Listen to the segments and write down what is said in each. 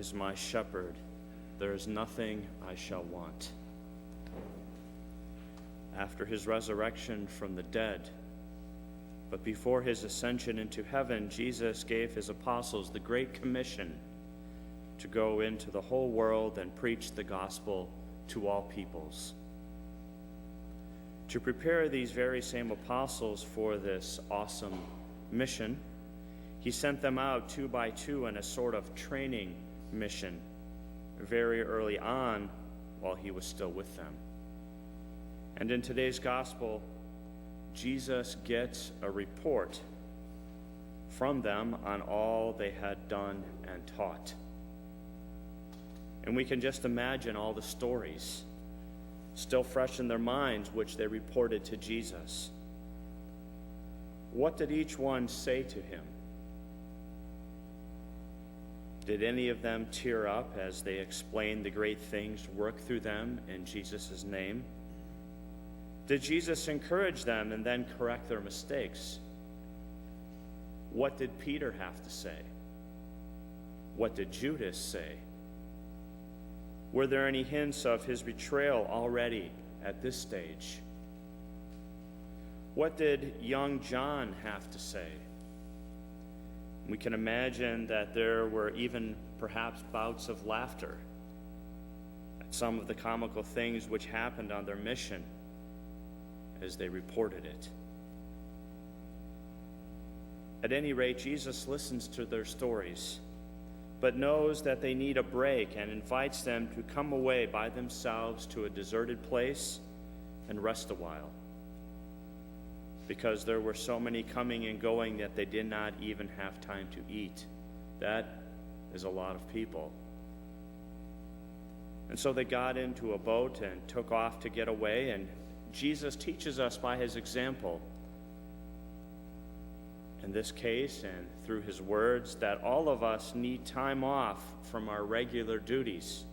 is my shepherd. There is nothing I shall want. After his resurrection from the dead, but before his ascension into heaven, Jesus gave his apostles the Great Commission to go into the whole world and preach the gospel to all peoples. To prepare these very same apostles for this awesome mission, he sent them out 2 by 2 in a sort of training mission very early on while he was still with them. And in today's gospel, Jesus gets a report from them on all they had done and taught. And we can just imagine all the stories still fresh in their minds which they reported to Jesus. What did each one say to him? Did any of them tear up as they explained the great things worked through them in Jesus' name? Did Jesus encourage them and then correct their mistakes? What did Peter have to say? What did Judas say? Were there any hints of his betrayal already at this stage? What did young John have to say? We can imagine that there were even perhaps bouts of laughter at some of the comical things which happened on their mission as they reported it. At any rate, Jesus listens to their stories, but knows that they need a break and invites them to come away by themselves to a deserted place and rest a while, because there were so many coming and going that they did not even have time to eat. That is a lot of people. And so they got into a boat and took off to get away, and Jesus teaches us by his example, in this case and through his words, that all of us need time off from our regular duties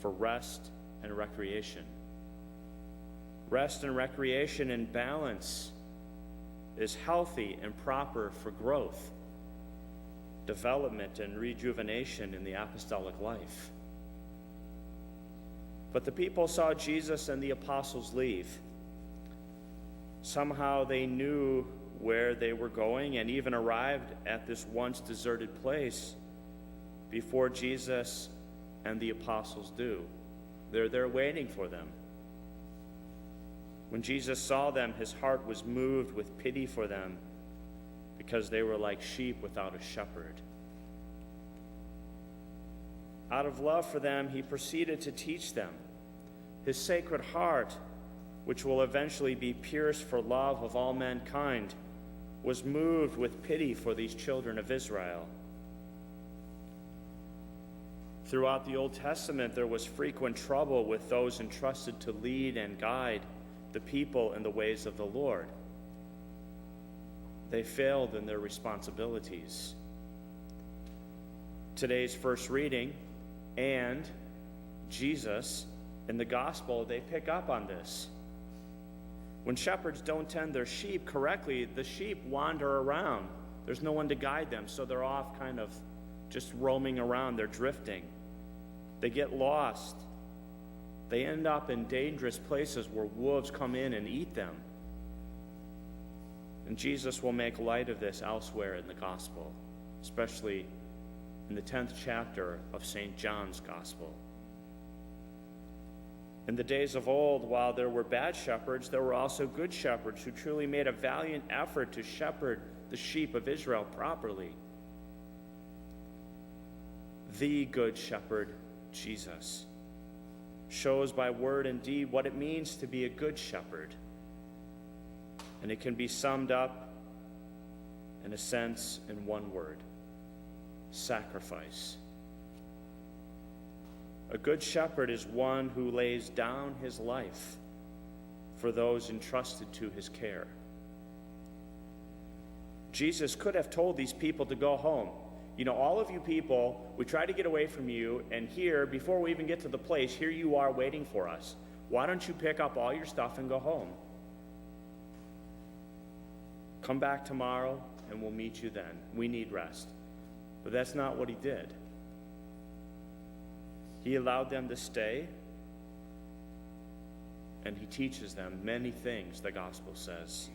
for rest and recreation. Rest and recreation in balance is healthy and proper for growth, development, and rejuvenation in the apostolic life. But the people saw Jesus and the apostles leave. Somehow they knew where they were going and even arrived at this once deserted place before Jesus and the apostles do. They're there waiting for them. When Jesus saw them, his heart was moved with pity for them because they were like sheep without a shepherd. Out of love for them, he proceeded to teach them. His sacred heart, which will eventually be pierced for love of all mankind, was moved with pity for these children of Israel. Throughout the Old Testament, there was frequent trouble with those entrusted to lead and guide the people in the ways of the Lord. They failed in their responsibilities. Today's first reading and Jesus in the gospel, they pick up on this. When shepherds don't tend their sheep correctly, the sheep wander around. There's no one to guide them, so they're off kind of just roaming around. They're drifting. They get lost. They end up in dangerous places where wolves come in and eat them. And Jesus will make light of this elsewhere in the gospel, especially in the 10th chapter of St. John's gospel. In the days of old, while there were bad shepherds, there were also good shepherds who truly made a valiant effort to shepherd the sheep of Israel properly. The good shepherd, Jesus, shows by word and deed what it means to be a good shepherd. And it can be summed up, in a sense, in one word: sacrifice. A good shepherd is one who lays down his life for those entrusted to his care. Jesus could have told these people to go home. You know, all of you people, we tried to get away from you, and here, before we even get to the place, here you are waiting for us. Why don't you pick up all your stuff and go home? Come back tomorrow, and we'll meet you then. We need rest. But that's not what he did. He allowed them to stay, and he teaches them many things, the gospel says.